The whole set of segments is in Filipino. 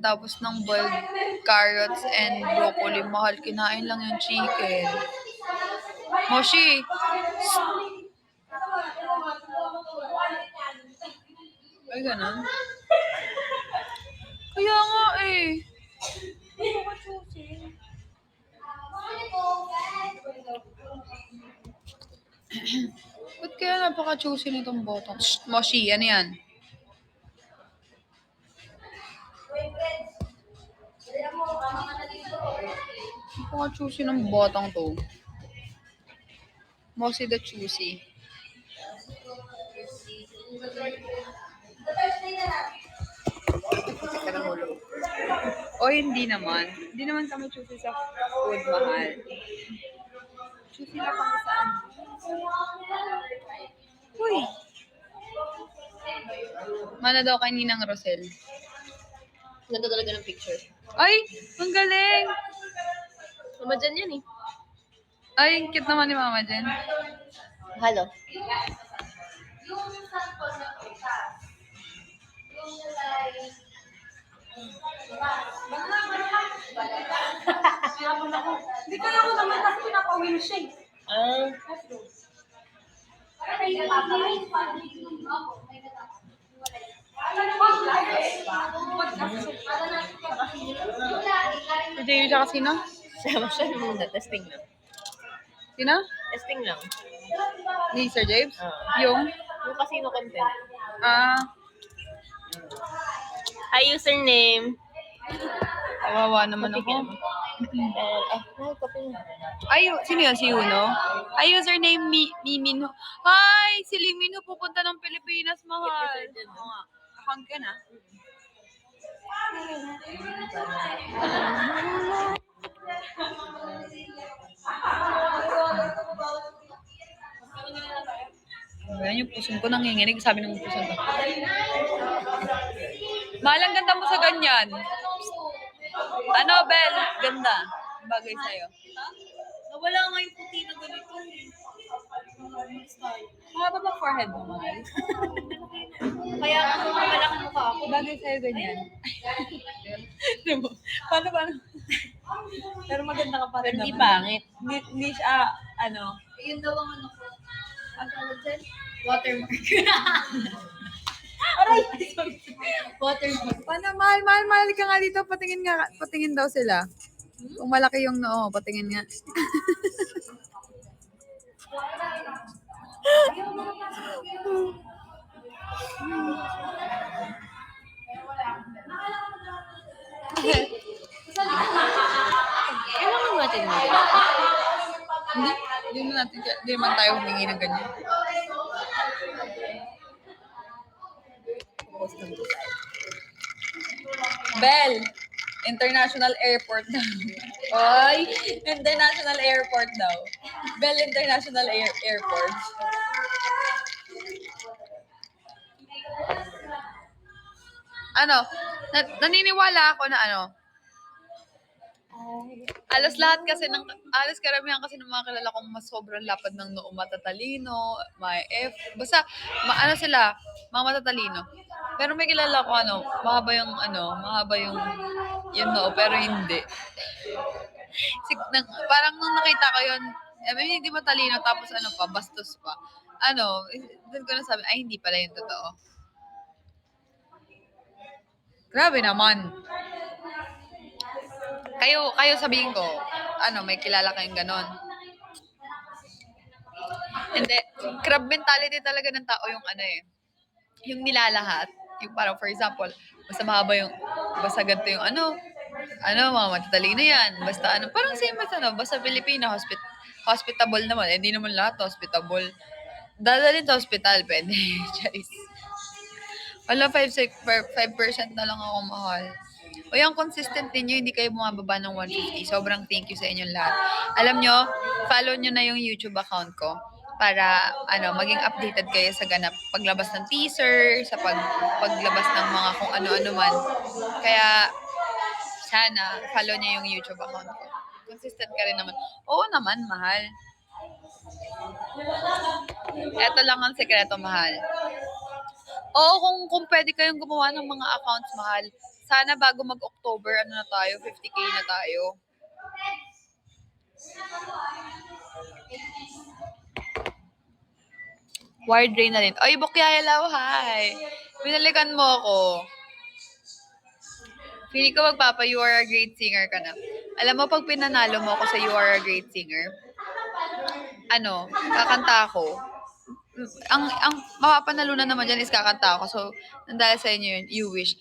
tapos ng boiled carrots and broccoli. Mahal, kinain lang yung chicken. Moshi! Ay, ganun. Kaya nga eh. Ba't kaya napaka-choosy nitong botong? Shh, Moshi, ano yan? Napaka-choosy ng botong to. Moshi the choosy. Teka lang ulo. O hindi naman. Hindi naman kami choosy sa food, mahal. Choosy lang kami saan. Uy! Mana daw kay Ninang Rosel. Ganda talaga ng picture. Ay! Ang galing! Mama dyan yan eh. Ay, ang cute naman ni Mama Jen. Halo. Hindi ka lang ako naman kasi pinapawin siya eh. Si Jayo siya sino? Sama siya muna. Testing lang. Sino? Testing lang. Ni Sir James? Yung casino content. Hi, username. Kawawa naman ako. Ay, sino yun? Si Yuno? Ay, username Miminho. Hi! Si Liminho pupunta ng Pilipinas, mahal. Oo nga. Account ka na? Ayan yung puson ko nanginginig. Sabi ng puson ko. Mahal, ang ganda mo sa ganyan. Ano, Bel? Ganda. Bagay sa'yo. Nawala nga yung puti na ganito. Mahaba ba forehead mo, mahal? Kaya nga malaki mukha ako. Bagay sa'yo ganyan. Diba? Paano? Pero maganda ka pa rin Pero di naman. pangit. Hindi siya, ano. Yun daw ang ano ko. Ang tawag dyan? Watermark. Aray! Watermark. Paano, mahal ka nga dito. Patingin daw sila. Kung malaki yung noo, patingin nga. Kailangan natin mo. Hindi naman tayo humingi ng ganyan. Bell! International Airport daw. Oy! International Airport daw. Bell International Airport. Ano? Naniniwala ako na ano? Alos karamihan kasi ng mga kilala kong mas sobrang lapad ng noo, matatalino, may basta, ano sila, mga matatalino. Pero may kilala ko mahaba yung noo, pero hindi. Parang nung nakita ko yun, hindi matalino, tapos bastos pa. Doon ko nasabi, ay, hindi pala yung totoo. Grabe naman. Kayo sabihin ko, may kilala kayong ganon. Hindi, crab mentality talaga ng tao yung yung nilalahat. Yung parang, for example, basta ganito yung mga matatalino yan. Basta parang same as basta Pilipino, hospitable naman. Hindi naman lahat hospitable. Dadalhin sa hospital, pwede. Charis. Wala, 5% na lang ako, mahal. O yung consistent ninyo, hindi kayo bumababa ng 150. Sobrang thank you sa inyong lahat. Alam nyo, follow nyo na yung YouTube account ko para maging updated kayo sa ganap paglabas ng teaser, sa paglabas ng mga kung ano-ano man. Kaya sana follow nyo yung YouTube account ko. Consistent ka rin naman. Oo naman, mahal. Ito lang ang sekreto, mahal. Oo, kung pwede kayong gumawa ng mga accounts, mahal, Sana bago mag-October, ano na tayo, 50K na tayo. Wide drain na rin. Oy, Bukyaya Hello, hi! Binalikan mo ako. Feeling ko magpapa, you are a great singer ka na. Alam mo, pag pinanalo mo ako sa you are a great singer, kakanta ako. Ang mapapanalunan naman dyan is kakanta ako. So, dahil sa inyo yun, you wish.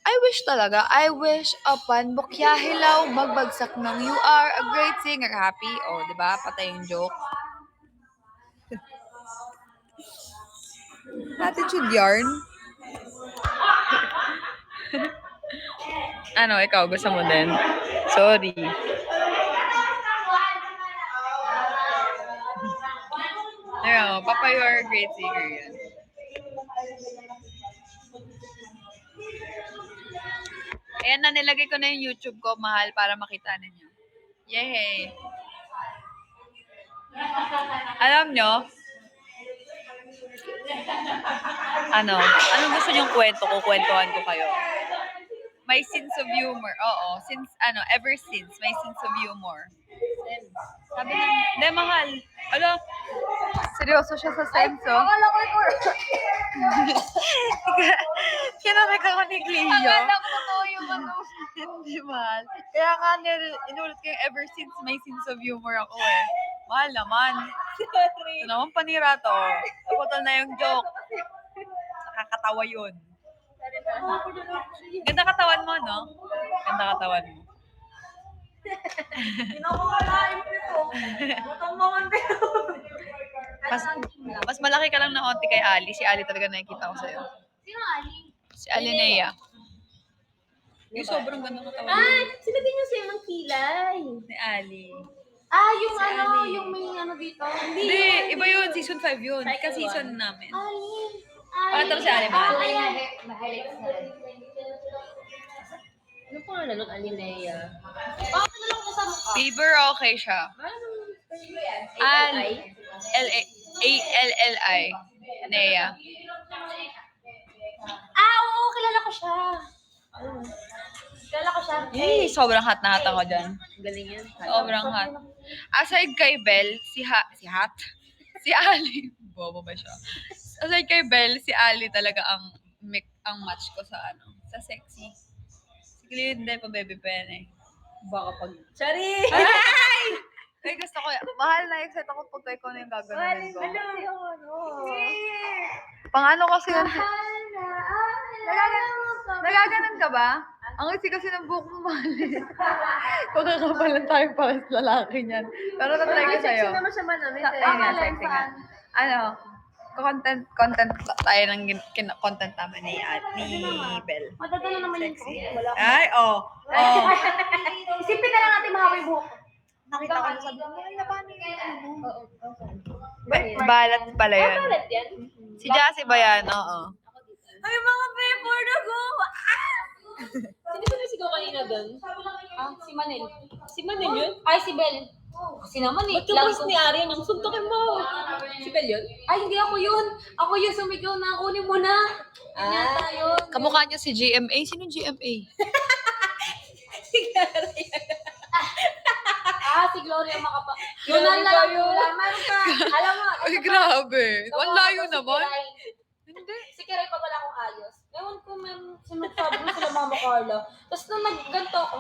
I wish talaga. I wish upon Bukyahilaw magbagsak ng you are a great singer. Happy? O, di ba? Patay yung joke. Attitude yarn. Ikaw, gusto mo din? Sorry. Ayun, Papa, you are a great singer yan. Ayan na, nilagay ko na yung YouTube ko, mahal, para makita ninyo. Yay! Alam nyo, anong gusto nyong kwento ko? Kwentuhan ko kayo. May sense of humor. Oo, ever since, may sense of humor. Sabi na, hindi, mahal. Seryoso siya sa sense, oh. Akala ko ito. Kinanak ako ni Cleo. Akala ko totoo yung ano. Hindi, mahal. Kaya nga, inulit ko yung ever since may sense of humor ako eh. Mahal naman. Ito naman panira to. Naputol na yung joke. Nakakatawa yun. Ganda katawan mo, no? Ganda katawan mo. Pinakakalaim nito. Matambangan nito. Mas malaki ka lang na konti kay Ali. Si Ali talaga nakikita ko sa'yo. Sino Ali? Si Ali Nea. Yung sobrang ganda katawan mo. Sino din yung sa'yo ng kilay? Ni Ali. Yung Si Ali. yung may dito. Hindi, iba yun. Season 5 yun. Ka-season namin. Ali. Pakita mo si Ali, mahal. Ma-highlights na rin. Ano pangalan nun? Alinea. Bakit na lang ko sa mukha? Fever, okay siya. A-L-L-I. Nea. Oo, kilala ko siya. Kilala ko siya. Sobrang hot na hot ako dyan. Galing yan. Sobrang hot. Aside kay Belle, si Ali. Bobo ba siya? Aside kay Belle, si Ali talaga ang match ko sa sa sexy. Si Cleo hindi pa baby pa yan eh. Baka pag... Sorry! Ay, gusto ko yan. Mahal na excited ako pag ikaw na yung gagawin ko. Pang kasi yan. Nagaganon ka ba? Ang isi kasi ng buhok mo, mahal eh. Pagkakapalan tayo para sa lalaki niyan. Pero tatry ko sa'yo. Sexy naman siya manamit. Ayun nga, sexy nga. Content tayo ng content naman ni Belle. Madadala naman yung Sexy. Wala ko. Ay, Isipin na lang natin mahaba yung buhok. Nakita ko sa paano Oo. balat pala yun. Balat yan? Si Jassy ba yan? Oo. Ay, mga paper na ko! Sino ba nasigaw kanina doon? Si Manel. Si Manel yun? Ay, si Bel. Kasi naman eh. Ba't yung post ni Arian ang suntokin mo? Si Bel yun? Ay, hindi ako yun. Ako yung sumigaw na. Kunin mo na. Yun yata yun. Kamukha niya si GMA. Sino GMA? Si Gloria Macapa. Yun na lang yun. Meron ka. Alam mo. Ay, grabe. Ang layo naman. Hindi. Si Kiray pa wala akong ayos. Ewan ko, sinagsabi mo sila Mama Carla. Tapos nung nagganto ako,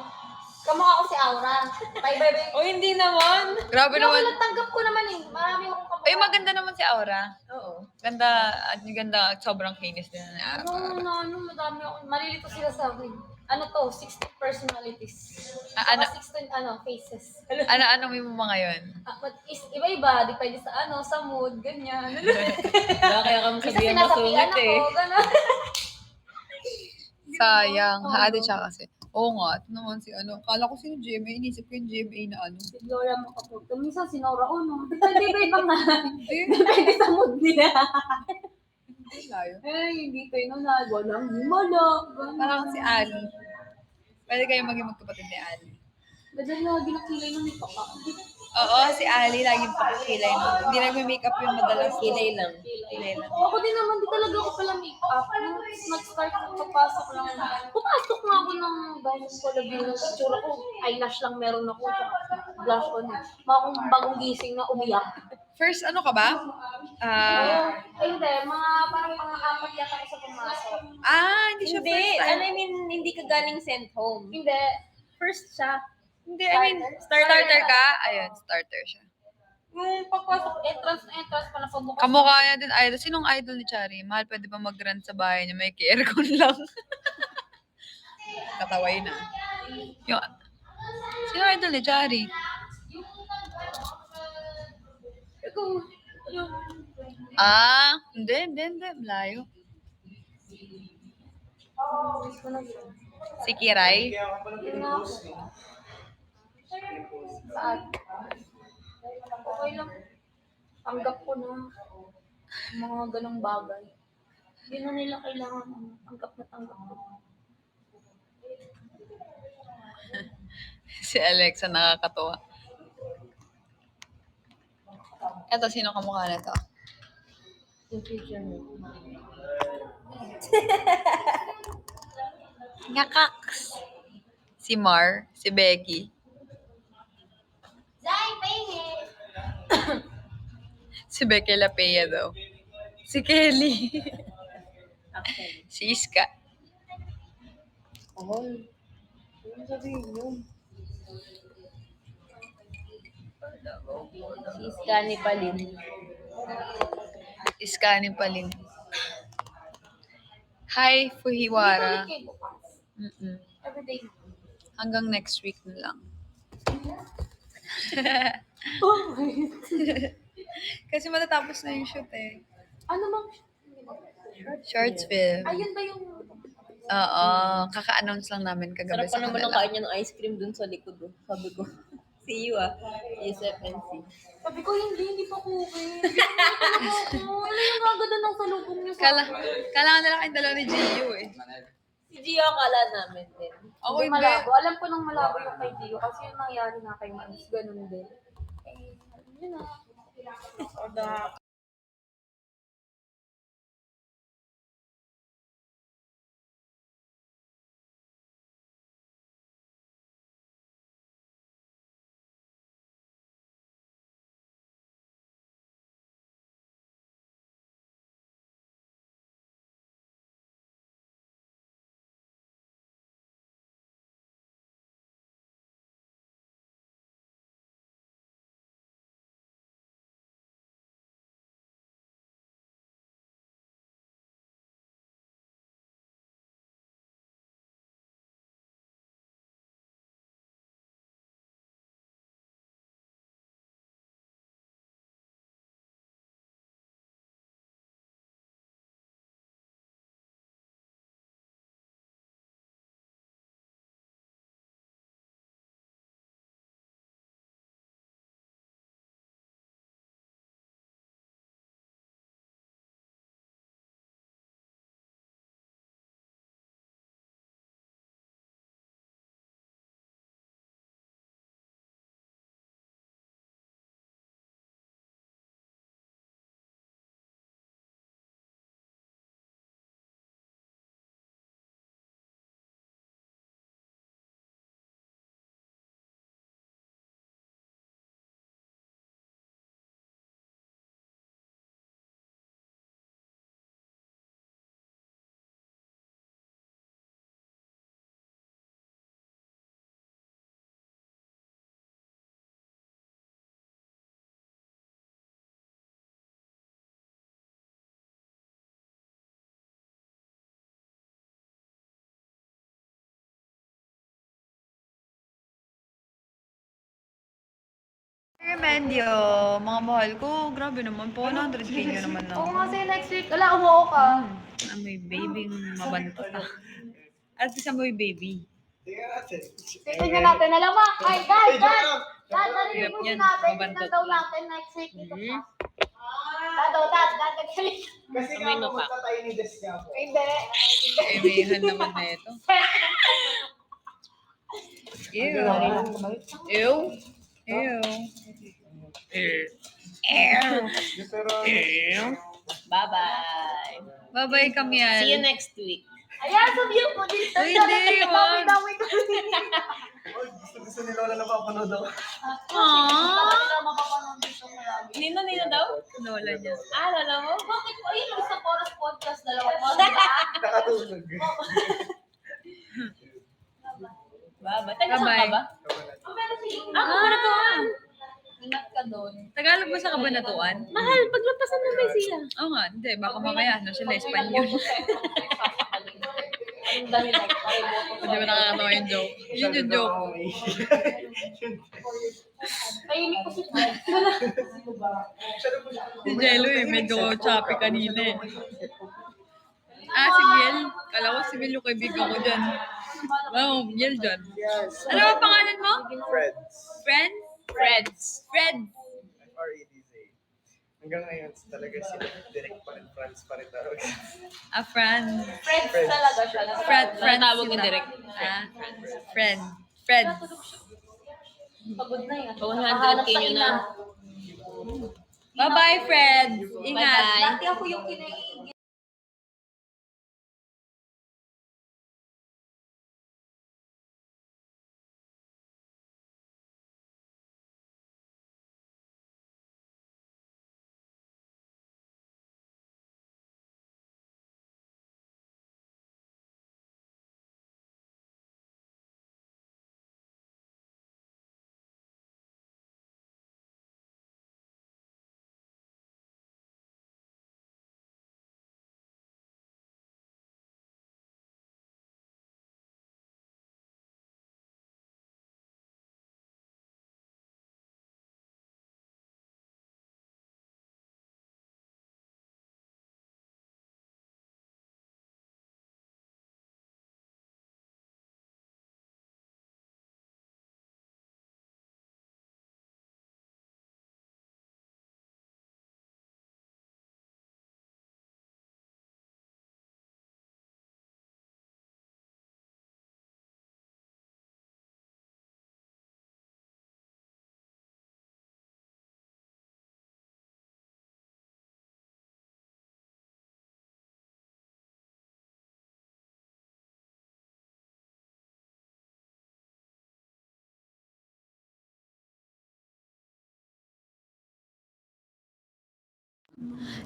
kamukha ako si Aura. Bye-bye. O hindi naman. Grabe Pero naman. natanggap ko naman eh. Marami akong kamukha. Ay, maganda naman si Aura. Oo. Ganda, sobrang kinis din. Madami ako. Malilito sila sa akin. 16 personalities. Ano? 16 faces. Ano mo mga yun? But iba-iba, depende sa sa mood, ganyan. Kaya ka Isa masabihan sinasapian masungit ako, eh. gano'n. Sayang. Haati siya kasi. Oo nga. Ito naman si Kala ko sino GMA. Inisip ko yung GMA na Si Gloria Macapag. Minsan sinora ko, no? Depende iba nga. Hindi. Depende sa mood nila. Hindi layo. Hindi kayo na walang himala. Parang si Ali. Pwede kayo maging magkapatid ni Ali. Medyo lagi nakilay ng makeup ako. Oo, si Ali laging pakakilay nun. Hindi nagme-makeup yung madalas. Kilay lang. Kilay lang. Ako din naman, di talaga ako pala makeup. Nung nag-start ako, papasok lang. Pumasok nga ako ng bagong kolabino. Itsura ko, eyelash lang meron ako. Blush on. Mga akong bagong gising na umiyak. First, ano ka ba? Hindi, mga parang pang-apat yata ako sa pumasok. Hindi siya Hindi, first time. I mean, hindi ka galing sent home. Hindi. First siya. Hindi, I mean, starter ka? Ayun, starter siya. Yung pagpasok, entrance pala pagbukas. Kamukha niya din idol. Sinong idol ni Chari? Mahal, pwede ba mag-rent sa bahay niya? May aircon lang. Kataway na. Yung, sino idol ni Chari? Ikaw, yung... Hindi. Malayo. Miss ko na yun. Si Kiray? Yun nga ako. Saan? Okay lang. Tanggap ko na mga ganong bagay. Hindi na nila kailangan tanggap na tanggap ko. Si Alexa, nakakatuwa. Eto, sino kamukha na to? Yung future mo. Ngakaks. Si Mar, si Becky. Zay, pahingi! Si Becky Lapea daw. Si Kelly. Actually. Si Iska. Oy. Ano sabihin yun? Si Iskani Palin. Iska ni Palin. Hi, Fuhiwara. Balik kayo bukas. Mm-mm. Everyday. Hanggang next week na lang. Oh my. Kasi matatapos na yung shoot eh. Ano bang... Shorts film. Ayun ba yung... Oo, kaka-announce lang namin kagabi Sarap pa sa naman ang kanila. kain niya ng ice cream dun sa likod. Oh. Sabi ko, see you USFNC. Sabi ko, hindi pa cooking. Hindi ako. Ano yung gaganda ng salubong niyo sa Kailangan na lang kayong dalawa ni Gio eh. Si Gio akala namin din. Ako Hindi hindi. malabo. Alam ko nang malabo yung kay Gio kasi yung nangyari na kay Manis, ganun din. Eh, yun na. Remendio, mga mahal ko, grabe naman po, 100k nyo naman na. Oo nga sa'yo next week. Wala, umuo ka. Amoy babyng mabantot ah. At isa mo'y baby. Tingnan natin. Alam mo, ay, dad, narinig Hirap mo yan, sinabi, mabantot tignan daw lang. natin next week. Dito pa. Dad, nagalit. Kasi nga pumunta tayo ni Des nga po. Hindi. Kaibihan naman na ito. Ew. Ew. Ew. Bye-bye. Bye-bye, Kamiel. See you next week. Ayan, sabihin mo dito. Uy, hindi, wag. Dami ko. Gusto ni Lola na mapapanood ako. Nino daw? Lola niya. Ah, lala mo? Bakit po yun? Isang oras podcast, dalawang oras. Nakatulog. Bye-bye. Taga saan ka Bye-bye. ba? Ah, Ingat ka doon. Tagalog ba sa Kabanatuan? Mahal, paglampasan mo ba siya? Oo nga, hindi. Baka mamaya, ano sila, Espanyol. Anong dahilan? Hindi ba nakakatawa yung joke? Yun yung joke. Kainin ko si Si Jello eh, medyo choppy kanina eh. Ah, si Biel. Kala ko si Biel yung kaibigan ko dyan. Wow, Biel dyan. Yes. Ano ang pangalan mo? Friends. Friend? Friends. Fred. F-R-E-D-Z. Hanggang ngayon, talaga sila direct pa rin, friends pa rin tawag. A friend. Friends talaga siya. Friend. Tawag ni sila. Direk. Ah, friend. Fred. Pagod na yan. 100K nyo na. Bye-bye, Fred. Ingat. Bye-bye. Dati ako yung kinain.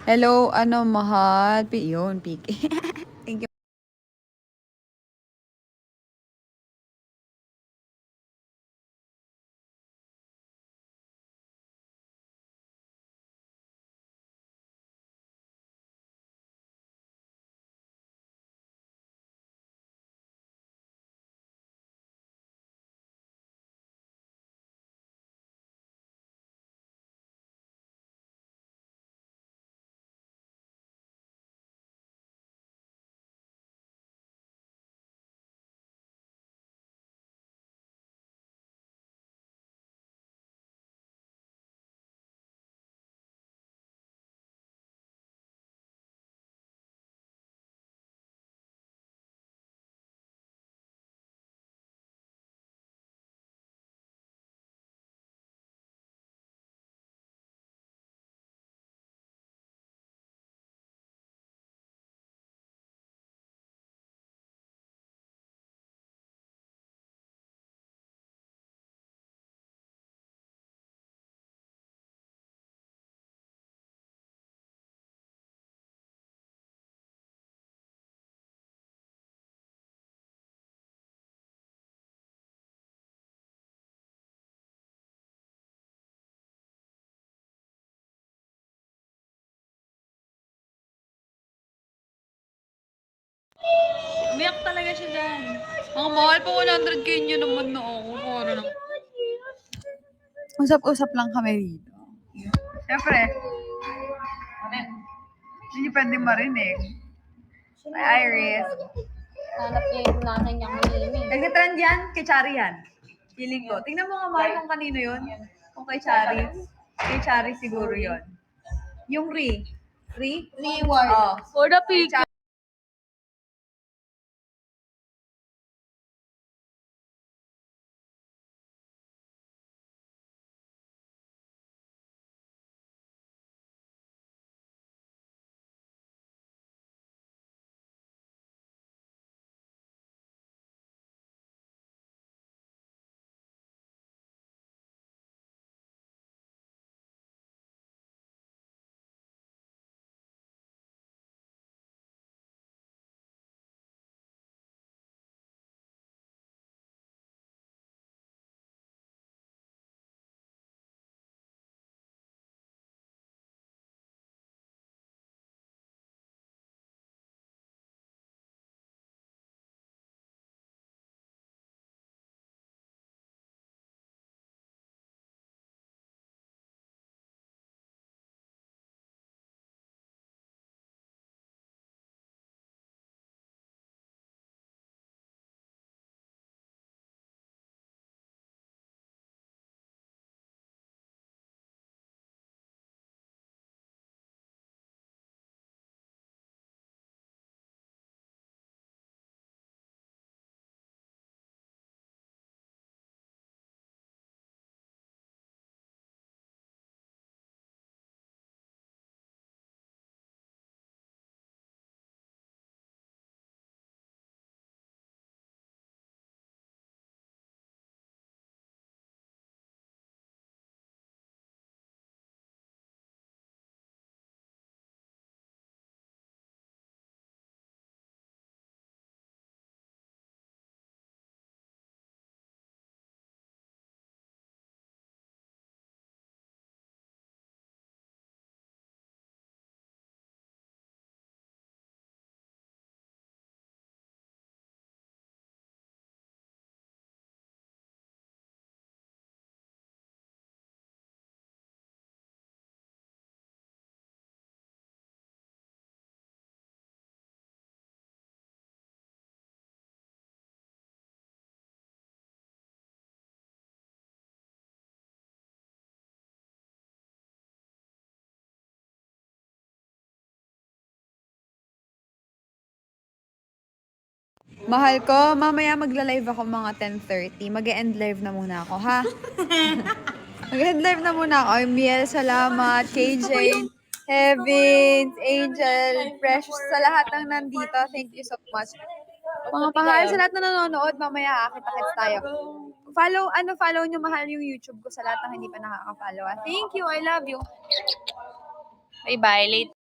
Hello, ano, mahal. Yun, pick. Thank you. Umiyak talaga siya dyan. Mga mahal pa 100K nyo naman na ako. Para na. Usap-usap lang kami dito. Siyempre. Hindi niyo pwede marinig. Ay, Iris. Hanap niya yung nanay niya kanina. Nagtitrend yan? Kay Chari yan. Feeling ko. Tingnan mo nga mahal kung kanino yun. Kung kay Chari. Kay Chari siguro yun. Yung Ri. Ri? Reward. Oh. For the picture. Mahal ko, mamaya magla-live ako mga 10:30. Mag-end live na muna ako, ha? Mag-end live na muna ako. Miel, salamat. KJ, Heavens, Angel, Precious, sa lahat ng nandito. Thank you so much. Mga pahal, sa lahat na nanonood, mamaya kita-kits tayo. Follow nyo mahal yung YouTube ko sa lahat ng hindi pa nakaka-follow. Thank you, I love you. Bye-bye. Later.